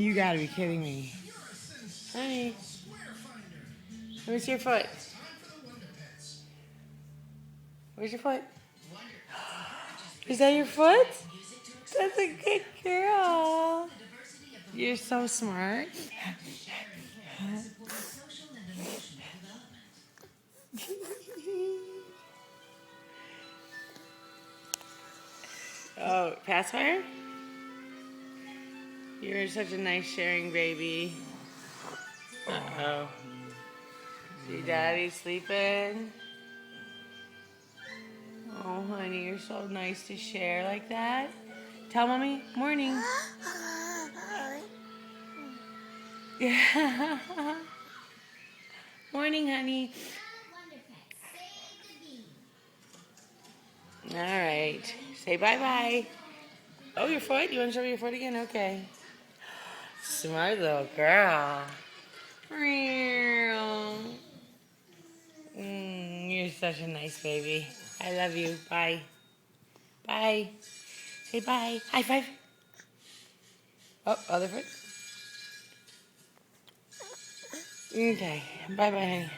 You gotta be kidding me. Honey, where's your foot? Where's your foot? Is that your foot? That's a good girl. You're so smart. Oh, pacifier? You're such a nice sharing baby. Uh-oh. See daddy sleeping? Oh, honey, you're so nice to share like that. Tell mommy, morning. Yeah. Morning, honey. All right. Say bye-bye. Oh, your foot? You want to show me your foot again? Okay. Smart little girl. You're such a nice baby. I love you. Bye. Bye. Say bye. High five. Oh, other foot. Okay. Bye-bye, honey.